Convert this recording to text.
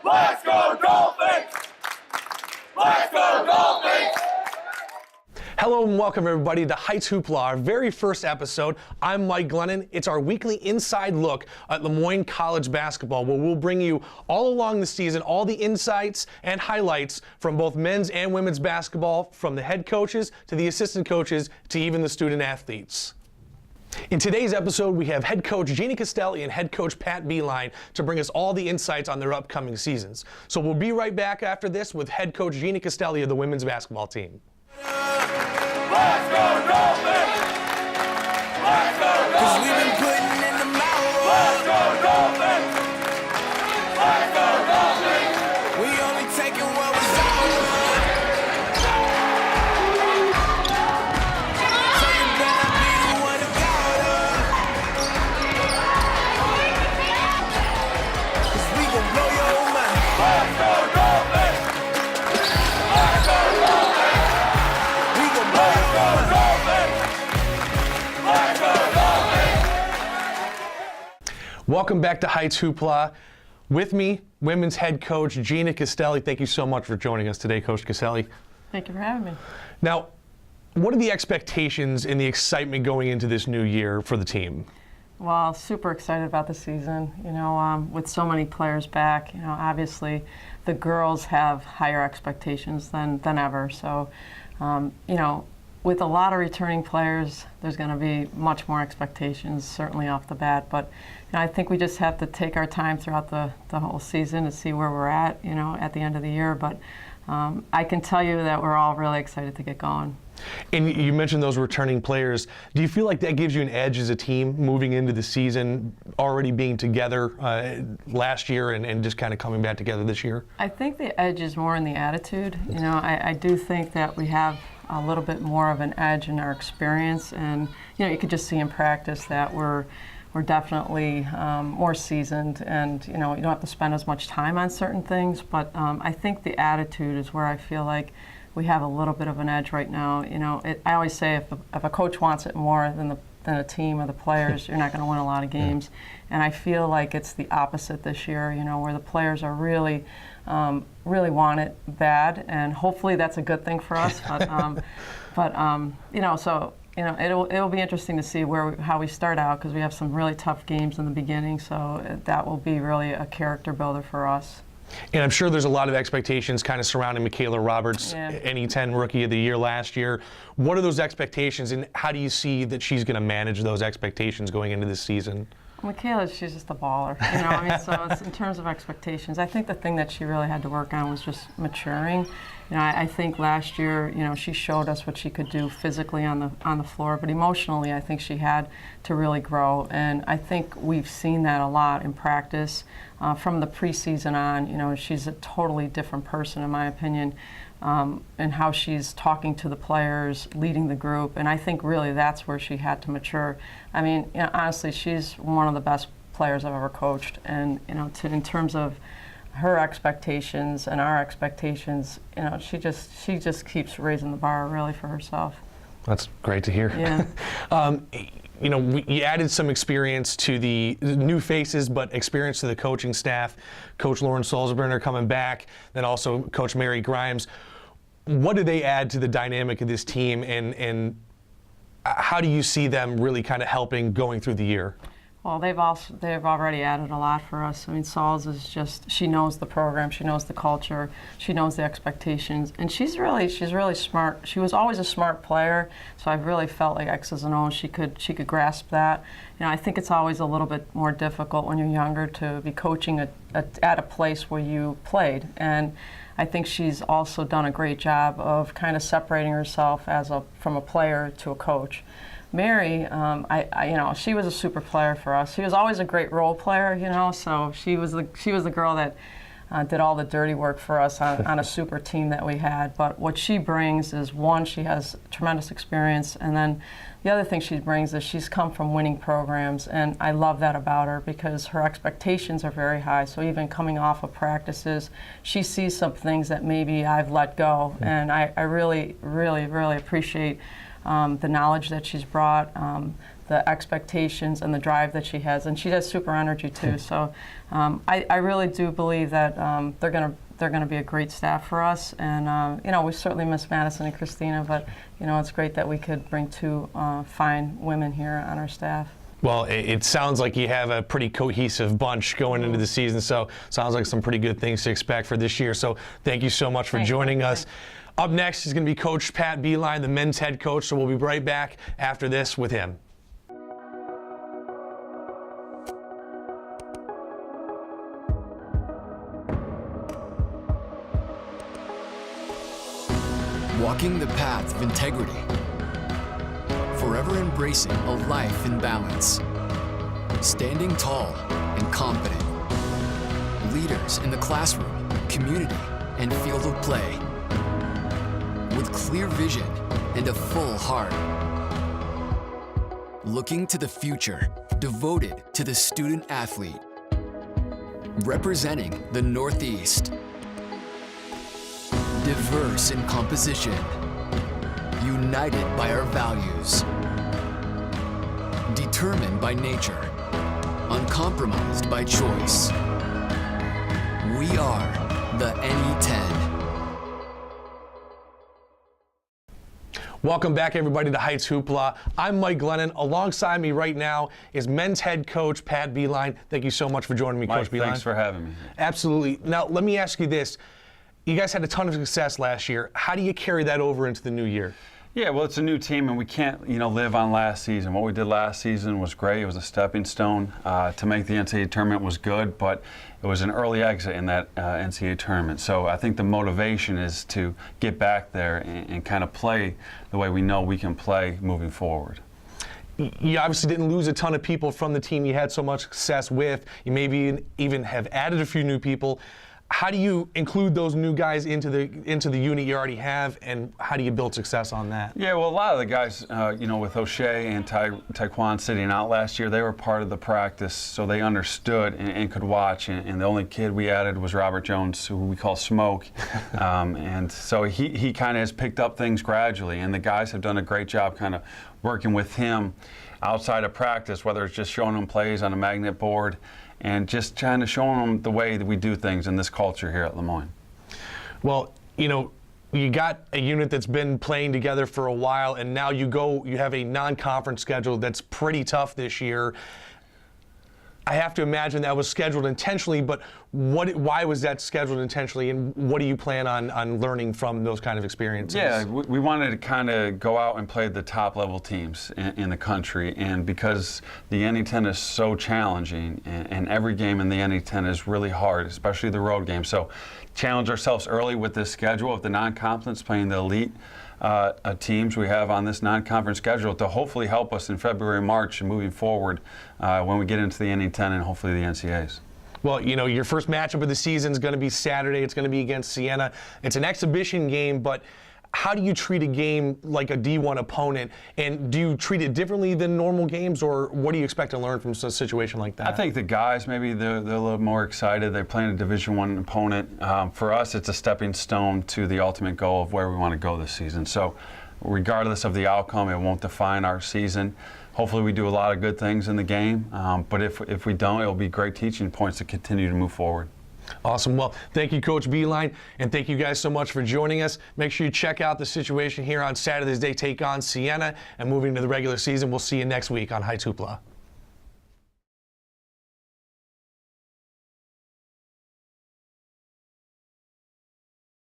Let's go Dolphins! Let's go Dolphins! Hello and welcome everybody to Heights Hoopla, our very first episode. I'm Mike Glennon. It's our weekly inside look at Moyne College Basketball, where we'll bring you all along the season all the insights and highlights from both men's and women's basketball, from the head coaches to the assistant coaches to even the student athletes. In today's episode, we have head coach Gina Castelli and head coach Pat Beeline to bring us all the insights on their upcoming seasons. So we'll be right back after this with head coach Gina Castelli of the women's basketball team. Let's go Dolphins! Let's go Dolphins! 'Cause we've been putting in the mouth. Let's go Dolphins! Let's go Dolphins! We only taking what was ours. So you better be the one who got us. 'Cause we gon' blow your mind. Let's go Dolphins! Let's go Dolphins! Welcome back to Heights Hoopla. With me, women's head coach Gina Castelli. Thank you so much for joining us today, Coach Castelli. Thank you for having me. Now, what are the expectations and the excitement going into this new year for the team? Well, super excited about the season. You know, with so many players back, you know, obviously the girls have higher expectations than ever. So, you know, with a lot of returning players, there's going to be much more expectations, certainly off the bat. But you know, I think we just have to take our time throughout the whole season to see where we're at, you know, at the end of the year. But I can tell you that we're all really excited to get going. And you mentioned those returning players. Do you feel like that gives you an edge as a team moving into the season, already being together last year and just kind of coming back together this year? I think the edge is more in the attitude. You know, I do think that we have a little bit more of an edge in our experience, and you know, you could just see in practice that we're definitely more seasoned, and you know, you don't have to spend as much time on certain things. But I think the attitude is where I feel like we have a little bit of an edge right now. You know, I always say if a coach wants it more than a team or the players, you're not going to win a lot of games. And I feel like it's the opposite this year. You know, where the players are really want it bad, and hopefully that's a good thing for us. But you know, so you know, it'll be interesting to see how we start out, because we have some really tough games in the beginning. So that will be really a character builder for us. And I'm sure there's a lot of expectations kind of surrounding Michaela Roberts, NE10 Rookie of the Year last year. What are those expectations, and how do you see that she's going to manage those expectations going into this season? Michaela, she's just a baller. You know, I mean, so it's, in terms of expectations, I think the thing that she really had to work on was just maturing. You know, I think last year, you know, she showed us what she could do physically on the floor, but emotionally, I think she had to really grow. And I think we've seen that a lot in practice from the preseason on. You know, she's a totally different person, in my opinion, and how she's talking to the players, leading the group. And I think really that's where she had to mature. I mean, you know, honestly, she's one of the best players I've ever coached. And you know, in terms of her expectations and our expectations, you know, she just keeps raising the bar really for herself. That's great to hear. Yeah. You know, you added some experience to the new faces, but experience to the coaching staff. Coach Lauren Solzberger coming back, then also Coach Mary Grimes. What do they add to the dynamic of this team, and how do you see them really kind of helping going through the year? Well, they've already added a lot for us. I mean, Sauls is just, she knows the program, she knows the culture, she knows the expectations, and she's really smart. She was always a smart player, so I've really felt like X's and O's, she could grasp that. You know, I think it's always a little bit more difficult when you're younger to be coaching at a place where you played, and I think she's also done a great job of kind of separating herself from a player to a coach. Mary, you know, she was a super player for us. She was always a great role player, you know. So she was the girl that did all the dirty work for us on a super team that we had. But what she brings is, one, she has tremendous experience, and then the other thing she brings is she's come from winning programs, and I love that about her because her expectations are very high. So even coming off of practices, she sees some things that maybe I've let go, and I really, really, really appreciate the knowledge that she's brought, the expectations and the drive that she has, and she has super energy too. So I really do believe that they're going to be a great staff for us. And you know, we certainly miss Madison and Christina, but you know, it's great that we could bring two fine women here on our staff. Well, it sounds like you have a pretty cohesive bunch going into the season, so sounds like some pretty good things to expect for this year. So thank you so much for joining us. Up next is going to be Coach Pat Beeline, the men's head coach, so we'll be right back after this with him. Walking the path of integrity. Forever embracing a life in balance. Standing tall and confident. Leaders in the classroom, community, and field of play. With clear vision and a full heart. Looking to the future, devoted to the student athlete. Representing the Northeast. Diverse in composition. United by our values. Determined by nature. Uncompromised by choice. We are the NE10. Welcome back, everybody, to Heights Hoopla. I'm Mike Glennon. Alongside me right now is men's head coach Pat Beeline. Thank you so much for joining me, Mike, Coach Beeline. Thanks for having me. Absolutely. Now, let me ask you this. You guys had a ton of success last year. How do you carry that over into the new year? Yeah, well, it's a new team, and we can't, live on last season. What we did last season was great. It was a stepping stone. To make the NCAA tournament was good, but it was an early exit in that NCAA tournament. So I think the motivation is to get back there and kind of play the way we know we can play moving forward. You obviously didn't lose a ton of people from the team you had so much success with. You maybe even have added a few new people. How do you include those new guys into the unit you already have, and how do you build success on that? Yeah, well, a lot of the guys, with O'Shea and Taekwon sitting out last year, they were part of the practice, so they understood and could watch. And the only kid we added was Robert Jones, who we call Smoke. And so he kind of has picked up things gradually, and the guys have done a great job kind of working with him outside of practice, whether it's just showing them plays on a magnet board and just trying to show them the way that we do things in this culture here at Lemoyne. Well, you got a unit that's been playing together for a while, and now you have a non-conference schedule that's pretty tough this year. I have to imagine that was scheduled intentionally, but why was that scheduled intentionally, and what do you plan on learning from those kind of experiences? Yeah, we wanted to kind of go out and play the top level teams in the country, and because the NE10 is so challenging, and every game in the NE10 is really hard, especially the road game. So challenge ourselves early with this schedule of the non-conference, playing the elite teams we have on this non-conference schedule to hopefully help us in February, March, and moving forward when we get into the NE10 and hopefully the NCAAs. Well, your first matchup of the season is going to be Saturday. It's going to be against Siena. It's an exhibition game, but how do you treat a game like a D1 opponent? And do you treat it differently than normal games, or what do you expect to learn from a situation like that? I think the guys, maybe they're a little more excited. They're playing a Division I opponent. For us, it's a stepping stone to the ultimate goal of where we want to go this season. So regardless of the outcome, it won't define our season. Hopefully we do a lot of good things in the game, but if we don't, it'll be great teaching points to continue to move forward. Awesome. Well, thank you, Coach Beeline, and thank you guys so much for joining us. Make sure you check out the situation here on Saturday as they take on Siena, and moving to the regular season. We'll see you next week on Heights Hoopla.